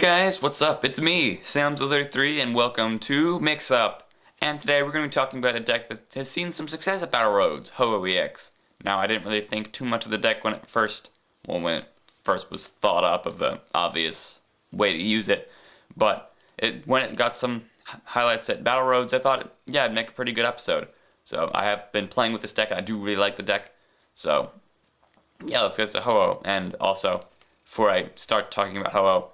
guys, what's up? It's me, Sam33, and welcome to Mix Up. And today we're going to be talking about a deck that has seen some success at Battle Roads, Ho-Oh EX. Now, I didn't really think too much of the deck when it first was thought up of the obvious way to use it, but when it got some highlights at Battle Roads, I thought, yeah, it'd make a pretty good episode. So I have been playing with this deck, I do really like the deck, so yeah, let's get to Ho-Oh. And also, before I start talking about Ho-Oh,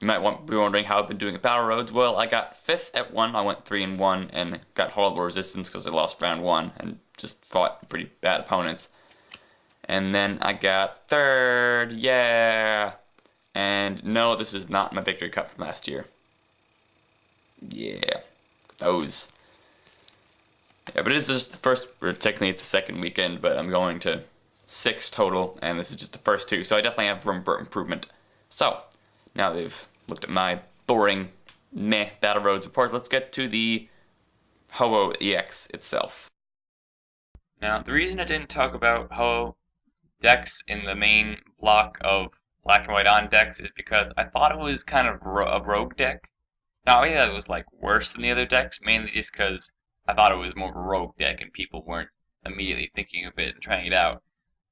you might be wondering how I've been doing at Battle Roads. Well, I got 5th at 1, I went 3-1, and got horrible resistance because I lost round 1, and just fought pretty bad opponents. And then I got 3rd, yeah! And no, this is not my victory cup from last year. Yeah, those. Yeah, but this is just the first, or technically it's the second weekend, but I'm going to 6 total, and this is just the first 2, so I definitely have room for improvement. So, now they've looked at my boring, meh Battle Roads report, let's get to the Ho-Oh EX itself. Now, the reason I didn't talk about Ho-Oh decks in the main block of black and white on decks is because I thought it was kind of a rogue deck. Not really that it was like worse than the other decks, mainly just because I thought it was more of a rogue deck and people weren't immediately thinking of it and trying it out.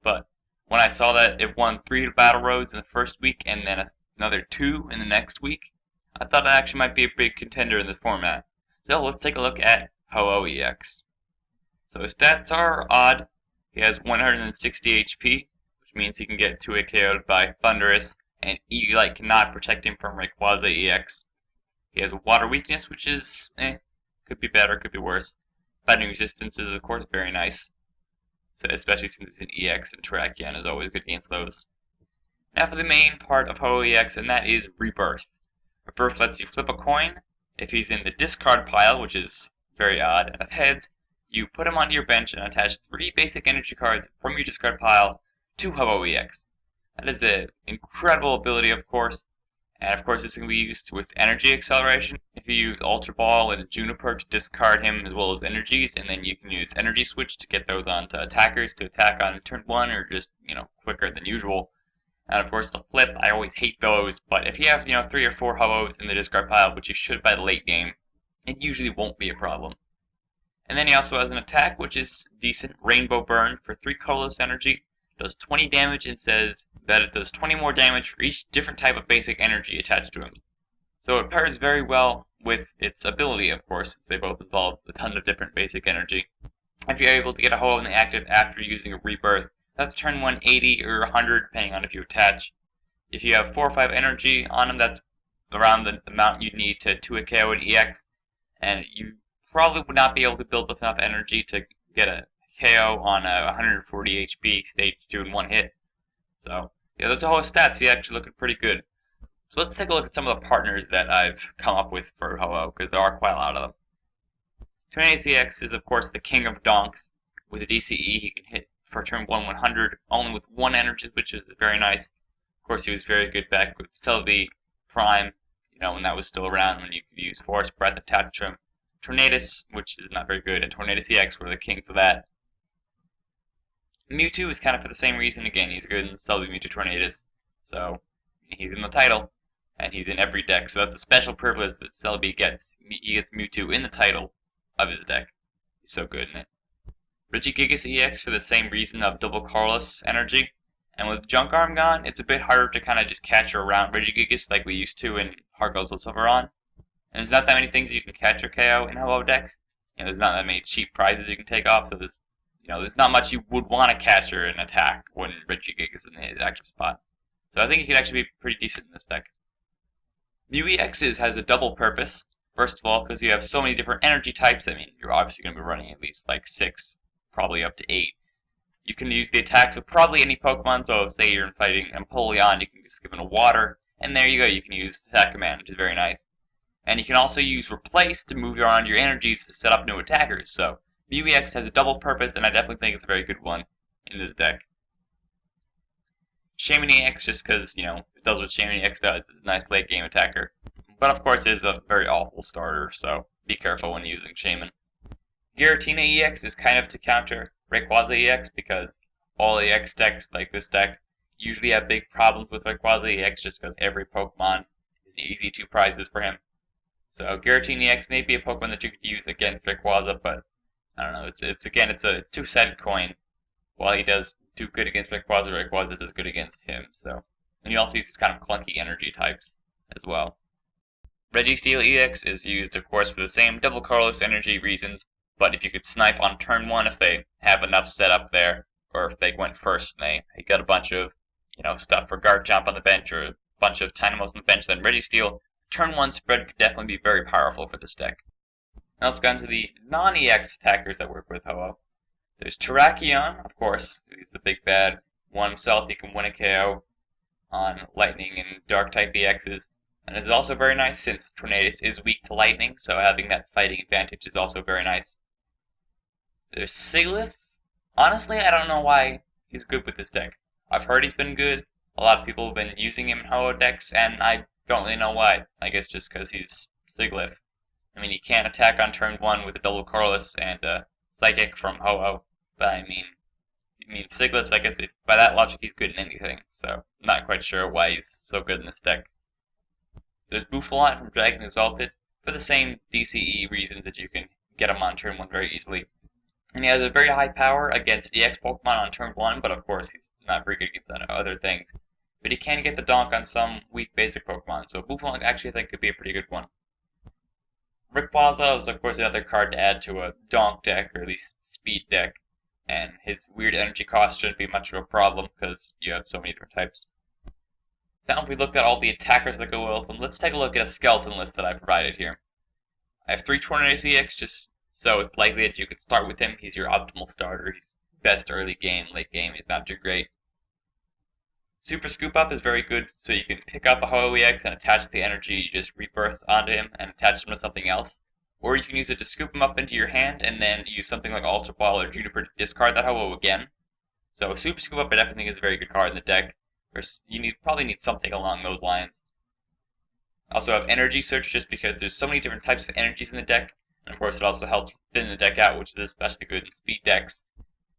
But when I saw that it won 3 Battle Roads in the first week and then another 2 in the next week, I thought it actually might be a big contender in this format. So let's take a look at Ho-Oh EX. So his stats are odd. He has 160 HP, which means he can get 2-hit KO'd by Thunderous, and E-Light cannot protect him from Rayquaza EX. He has a water weakness, which is, could be better, could be worse. Fighting resistance is, of course, very nice. So especially since it's an EX, and Terrakion is always good against those. Now for the main part of Ho-Oh EX, and that is Rebirth. Rebirth lets you flip a coin. If he's in the discard pile, which is very odd, and of heads, you put him onto your bench and attach 3 basic energy cards from your discard pile to Ho-Oh EX. That is an incredible ability, of course. And of course, this can be used with energy acceleration. If you use Ultra Ball and Juniper to discard him as well as energies, and then you can use Energy Switch to get those onto attackers to attack on turn 1 or just, quicker than usual. And of course, the flip, I always hate those, but if you have, 3 or 4 Ho-Ohs in the discard pile, which you should by the late game, it usually won't be a problem. And then he also has an attack, which is decent, Rainbow Burn for 3 colorless energy. Does 20 damage and says that it does 20 more damage for each different type of basic energy attached to him. So it pairs very well with its ability, of course, since they both involve a ton of different basic energy. If you're able to get a Ho-Oh in the active after using a Rebirth, that's turn 180 or 100, depending on if you attach. If you have 4 or 5 energy on him, that's around the amount you'd need to 2-hit KO an EX, and you probably would not be able to build up enough energy to get a KO on a 140 HP stage 2 in 1 hit. So, yeah, those are all his stats. He's actually looking pretty good. So let's take a look at some of the partners that I've come up with for Ho-Oh, because there are quite a lot of them. Tornadus EX is, of course, the king of donks. With a DCE, he can hit for turn 100, only with 1 energy, which is very nice. Of course, he was very good back with Celebi Prime, when that was still around, when you could use Force Breath attached to him. Tornadus, which is not very good, and Tornadus EX were the kings of that. Mewtwo is kind of for the same reason. Again, he's good in Celebi, Mewtwo, Tornadus. So, he's in the title, and he's in every deck. So that's a special privilege that Celebi gets. He gets Mewtwo in the title of his deck. He's so good in it. Regigigas EX for the same reason of double colorless energy. And with Junk Arm gone, it's a bit harder to kind of just catch around Regigigas like we used to in Heart Goes Silveron. And there's not that many things you can catch or KO in Ho-Oh decks. There's not that many cheap prizes you can take off, so there's not much you would want to catch or an attack when Regigigas is in his active spot. So I think he could actually be pretty decent in this deck. Mew EX has a double purpose. First of all, because you have so many different energy types, you're obviously going to be running at least like 6, probably up to 8. You can use the attacks with probably any Pokemon, so say you're fighting Empoleon, you can just give him a water, and there you go, you can use Attack Command, which is very nice. And you can also use Replace to move around your energies to set up new attackers, so Mew EX has a double purpose, and I definitely think it's a very good one in this deck. Shaman EX, just because, it does what Shaman EX does, it's a nice late game attacker. But of course it is a very awful starter, so be careful when using Shaman. Giratina EX is kind of to counter Rayquaza EX, because all EX decks like this deck usually have big problems with Rayquaza EX just because every Pokemon is easy 2 prizes for him. So Giratina EX may be a Pokemon that you could use against Rayquaza, but I don't know. It's a two-sided coin. While he does do good against Rayquaza, Rayquaza does good against him. So, and he also uses kind of clunky energy types as well. Registeel EX is used, of course, for the same double colorless energy reasons. But if you could snipe on turn 1 if they have enough set up there, or if they went first and they got a bunch of stuff for Garchomp on the bench or a bunch of Dynamos on the bench, then Registeel turn 1 spread could definitely be very powerful for this deck. Now let's go into the non-EX attackers that work with Ho-Oh. There's Terrakion, of course. He's the big bad one himself. He can win a KO on Lightning and Dark-type EXs. And it's also very nice since Tornadus is weak to Lightning, so having that fighting advantage is also very nice. There's Siglith. Honestly, I don't know why he's good with this deck. I've heard he's been good. A lot of people have been using him in Ho-Oh decks, and I don't really know why. I guess just because he's Siglith. I mean, he can't attack on turn 1 with a double Corliss and a Psychic from Ho-Oh, but I mean Siglith's, I guess, by that logic, he's good in anything, so I'm not quite sure why he's so good in this deck. There's Bouffalant from Dragon Exalted, for the same DCE reasons that you can get him on turn 1 very easily. And he has a very high power against EX Pokemon on turn 1, but of course he's not very good against other things. But he can get the donk on some weak basic Pokemon, so Bouffalant actually I think could be a pretty good one. Rayquaza is of course another card to add to a donk deck, or at least speed deck, and his weird energy cost shouldn't be much of a problem because you have so many different types. Now if we looked at all the attackers that go well with him, let's take a look at a skeleton list that I provided here. I have 3 Tornadus EX just so it's likely that you could start with him. He's your optimal starter. He's best early game, late game, he's not too great. Super Scoop Up is very good, so you can pick up a Ho-Oh EX and attach the energy you just rebirth onto him and attach him to something else. Or you can use it to scoop him up into your hand and then use something like Ultra Ball or Juniper to discard that Ho-Oh again. So Super Scoop Up I definitely think is a very good card in the deck. Or you probably need something along those lines. Also have Energy Search just because there's so many different types of energies in the deck. And of course it also helps thin the deck out, which is especially good in speed decks.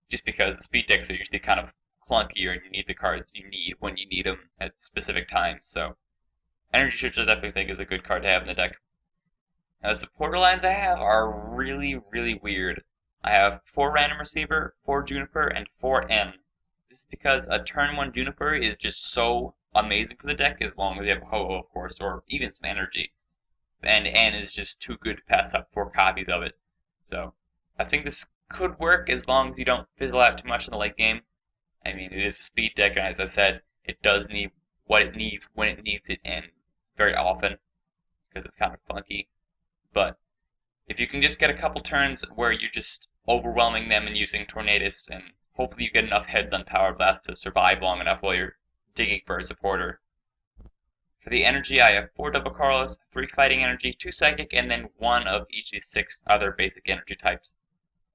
Just because the speed decks are usually kind of clunkier and you need the cards you need when you need them at specific times. So Energy Search I definitely think is a good card to have in the deck. Now the supporter lines I have are really, really weird. I have 4 Random Receiver, 4 Juniper, and 4 N. This is because a turn 1 Juniper is just so amazing for the deck as long as you have Ho-Oh, of course, or even some energy. And N is just too good to pass up 4 copies of it. So I think this could work as long as you don't fizzle out too much in the late game. I mean, it is a speed deck, and as I said, it does need what it needs when it needs it, and very often, because it's kind of funky. But if you can just get a couple turns where you're just overwhelming them and using Tornadus, and hopefully you get enough heads on Power Blast to survive long enough while you're digging for a supporter. For the energy, I have 4 Double Corliss, 3 Fighting Energy, 2 Psychic, and then 1 of each of these 6 other basic energy types.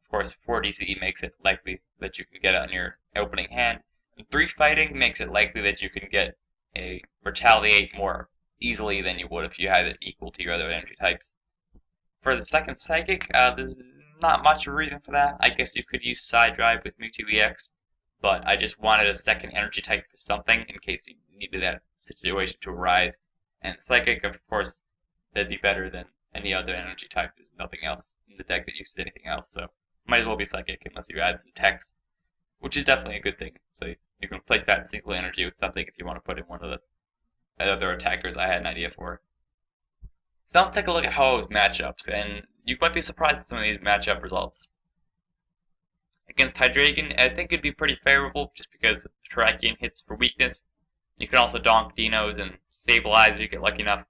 Of course, 4 DCE makes it likely that you can get it on your opening hand, and 3 Fighting makes it likely that you can get a Retaliate more easily than you would if you had it equal to your other energy types. For the second Psychic, there's not much of a reason for that. I guess you could use Side Drive with Mewtwo EX, but I just wanted a second energy type for something in case you needed that situation to arise. And Psychic, of course, that'd be better than any other energy type. There's nothing else in the deck that uses anything else, so might as well be Psychic unless you add some text, which is definitely a good thing. So you can replace that single energy with something if you want to put in one of the other attackers I had an idea for. So let's take a look at Ho-Oh's matchups, and you might be surprised at some of these matchup results. Against Hydreigon, I think it'd be pretty favorable just because Terrakion hits for weakness. You can also donk Dinos and stabilize if you get lucky enough.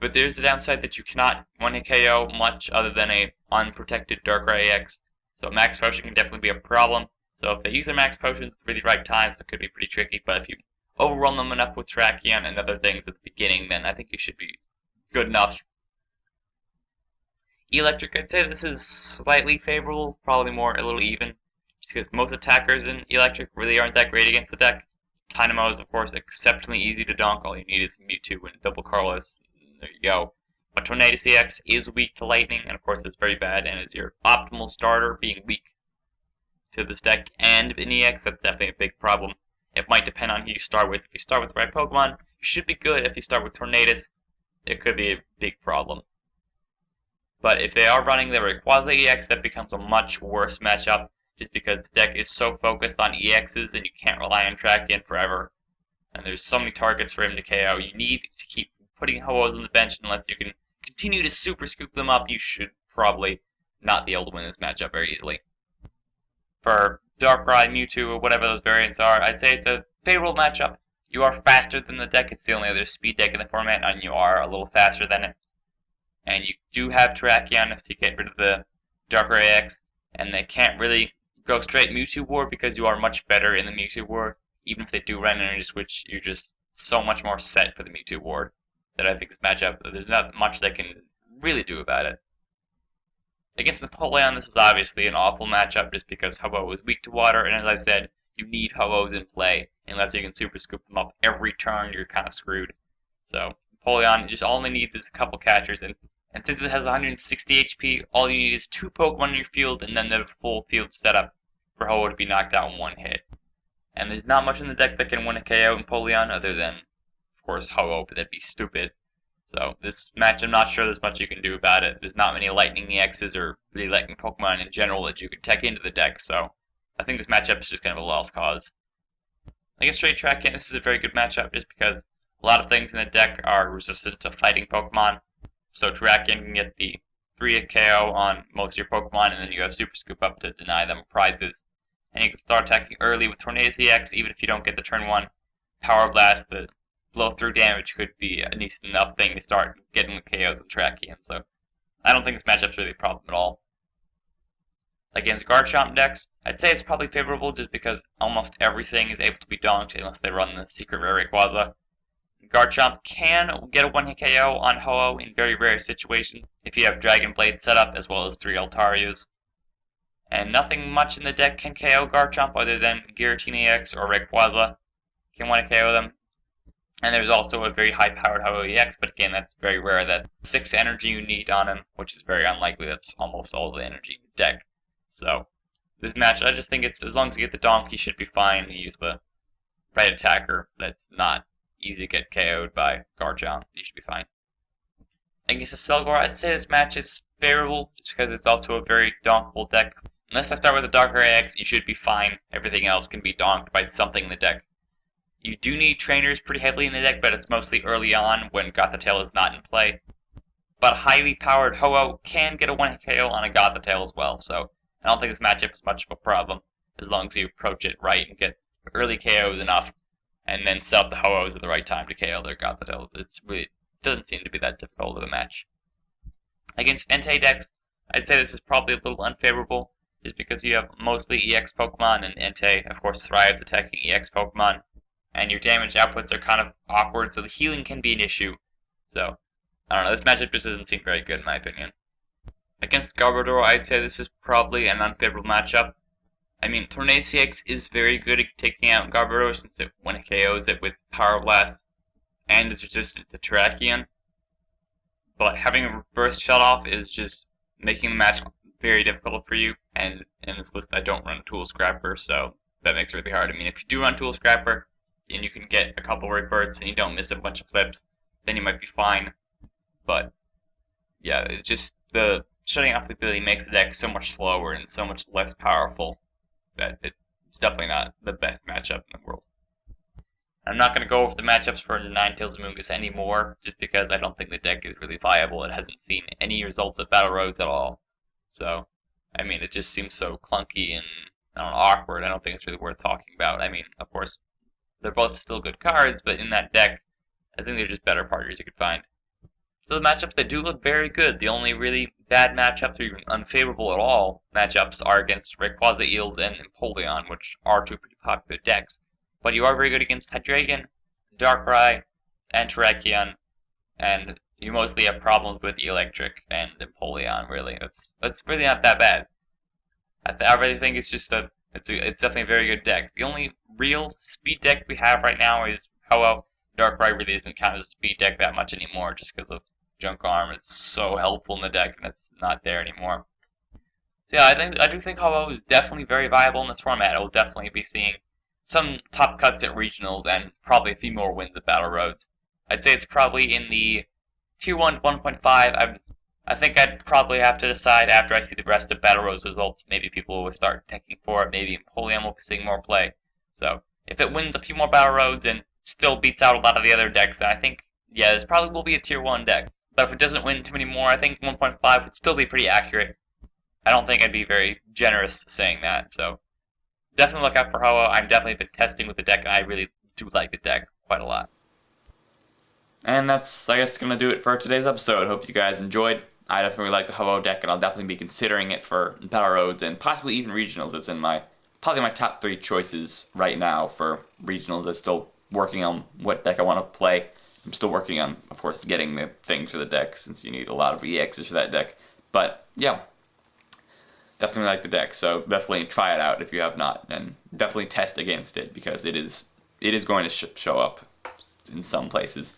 But there's the downside that you cannot one-hit KO much other than a unprotected Darkrai EX. So Max Potion can definitely be a problem. So if they use their Max Potions at the right times, it could be pretty tricky. But if you overrun them enough with Terrakion and other things at the beginning, then I think you should be good enough. Electric, I'd say this is slightly favorable, probably more a little even, just because most attackers in Electric really aren't that great against the deck. Dynamo is, of course, exceptionally easy to donk. All you need is Mewtwo and Double Corliss. There you go. But Tornadus EX is weak to Lightning, and of course it's very bad, and is your optimal starter, being weak to this deck and in EX. That's definitely a big problem. It might depend on who you start with. If you start with the right Pokemon, you should be good. If you start with Tornadus, it could be a big problem. But if they are running the Rayquaza EX, that becomes a much worse matchup, just because the deck is so focused on EXs and you can't rely on Trakian forever. And there's so many targets for him to KO. You need to keep putting Ho-Ohs on the bench unless you can continue to super scoop them up. You should probably not be able to win this matchup very easily. For Darkrai, Mewtwo, or whatever those variants are, I'd say it's a favorable matchup. You are faster than the deck. It's the only other speed deck in the format, and you are a little faster than it. And you do have Trakion to get rid of the Darkrai X, and they can't really go straight Mewtwo War because you are much better in the Mewtwo War. Even if they do run Energy Switch, you're just so much more set for the Mewtwo War that I think this matchup, there's not much they can really do about it. Against Napoleon, this is obviously an awful matchup just because Ho-Oh is weak to water, and as I said, you need Ho-Ohs in play. Unless you can super scoop them up every turn, you're kind of screwed. So Napoleon just only needs is a couple catchers, and since it has 160 HP, all you need is 2 Pokemon in your field, and then the full field setup for Ho-Oh to be knocked out in one hit. And there's not much in the deck that can win a KO Napoleon other than, of course, Ho-Oh, but that'd be stupid. So this match, I'm not sure there's much you can do about it. There's not many Lightning EXs or really Lightning Pokemon in general that you could tech into the deck, so I think this matchup is just kind of a lost cause. Against straight Trakian, this is a very good matchup just because a lot of things in the deck are resistant to fighting Pokemon. So Trakian can get the 3 KO on most of your Pokemon, and then you have Super Scoop up to deny them prizes. And you can start attacking early with Tornadus EX, even if you don't get the turn 1 Power Blast. The blow-through damage could be a decent enough thing to start getting the KOs with Trakian. So I don't think this matchup's really a problem at all. Against Garchomp decks, I'd say it's probably favorable just because almost everything is able to be donked unless they run the Secret Rare Rayquaza. Garchomp can get a 1-hit KO on Ho-Oh in very rare situations if you have Dragon Blade set up as well as 3 Altarias. And nothing much in the deck can KO Garchomp other than Giratina EX or Rayquaza can 1-hit KO them. And there's also a very high-powered Ho-Oh EX, but again, that's very rare. That 6 energy you need on him, which is very unlikely. That's almost all the energy in the deck. So, this match, I just think it's, as long as you get the donk, you should be fine. You use the right attacker. That's not easy to get KO'd by Garchomp. You should be fine. Against the Selgor, I'd say this match is favorable, just because it's also a very donkable deck. Unless I start with the Darkrai X, you should be fine. Everything else can be donked by something in the deck. You do need trainers pretty heavily in the deck, but it's mostly early on when Gothitelle is not in play. But a highly powered Ho-Oh can get a 1-hit KO on a Gothitelle as well, so I don't think this matchup is much of a problem, as long as you approach it right and get early KOs enough, and then set up the Ho-Ohs at the right time to KO their Gothitelle. It doesn't seem to be that difficult of a match. Against Entei decks, I'd say this is probably a little unfavorable, just because you have mostly EX Pokemon, and Entei, of course, thrives attacking EX Pokemon, and your damage outputs are kind of awkward, so the healing can be an issue. So, I don't know, this matchup just doesn't seem very good in my opinion. Against Garbodor, I'd say this is probably an unfavorable matchup. I mean, Tornadus EX is very good at taking out Garbodor since it, when it KOs it with Power Blast, and it's resistant to Trakion. But having a reverse shut-off is just making the match very difficult for you, and in this list I don't run Tool Scrapper, so that makes it really hard. I mean, if you do run Tool Scrapper, and you can get a couple reverts and you don't miss a bunch of flips, then you might be fine. But, yeah, it's just the shutting off the ability makes the deck so much slower and so much less powerful that it's definitely not the best matchup in the world. I'm not going to go over the matchups for Ninetales Amoonguss anymore, just because I don't think the deck is really viable. It hasn't seen any results at Battle Roads at all. So, I mean, it just seems so clunky and, I don't know, awkward. I don't think it's really worth talking about. I mean, of course, they're both still good cards, but in that deck, I think they're just better partners you could find. So the matchups, they do look very good. The only really bad matchups, or even unfavorable at all matchups, are against Rayquaza, Eels, and Empoleon, which are 2 pretty popular decks. But you are very good against Hydreigon, Darkrai, and Terrakion, and you mostly have problems with Electric and Empoleon, really. It's really not that bad. I really think it's just it's definitely a very good deck. The only real speed deck we have right now is Ho-Oh. Darkrai really doesn't count as a speed deck that much anymore, just because of Junk Arm. It's so helpful in the deck, and it's not there anymore. So yeah, I do think Ho-Oh is definitely very viable in this format. It will definitely be seeing some top cuts at regionals, and probably a few more wins at Battle Roads. I'd say it's probably in the Tier 1 to 1.5. I think I'd probably have to decide after I see the rest of Battle Roads results. Maybe people will start tanking for it. Maybe Empoleon will be seeing more play. So if it wins a few more Battle Roads and still beats out a lot of the other decks, then I think, yeah, this probably will be a Tier 1 deck. But if it doesn't win too many more, I think 1.5 would still be pretty accurate. I don't think I'd be very generous saying that. So definitely look out for Ho-Oh. I've definitely been testing with the deck, and I really do like the deck quite a lot. And that's, I guess, going to do it for today's episode. Hope you guys enjoyed. I definitely like the Ho-Oh deck, and I'll definitely be considering it for Battle Roads and possibly even regionals. It's in probably my top 3 choices right now for regionals. I'm still working on what deck I want to play. I'm still working on, of course, getting the things for the deck, since you need a lot of EXs for that deck. But, yeah, definitely like the deck, so definitely try it out if you have not, and definitely test against it, because it is going to show up in some places.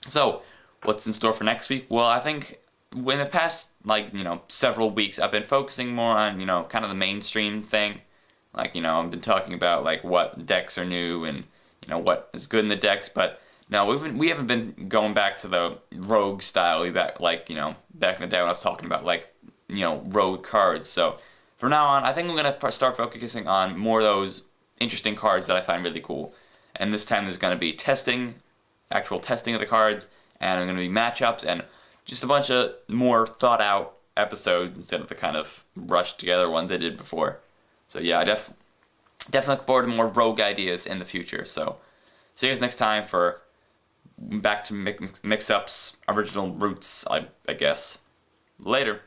So, what's in store for next week? Well, I think in the past, several weeks, I've been focusing more on, kind of the mainstream thing. I've been talking about, what decks are new and, what is good in the decks, but no, we haven't been going back to the rogue style. Back in the day when I was talking about, rogue cards. So, from now on, I think I'm going to start focusing on more of those interesting cards that I find really cool. And this time there's going to be actual testing of the cards, and I'm going to be matchups, and just a bunch of more thought out episodes instead of the kind of rushed together ones I did before. So yeah, I definitely look forward to more rogue ideas in the future. So see you guys next time for back to mix-ups, original roots, I guess. Later.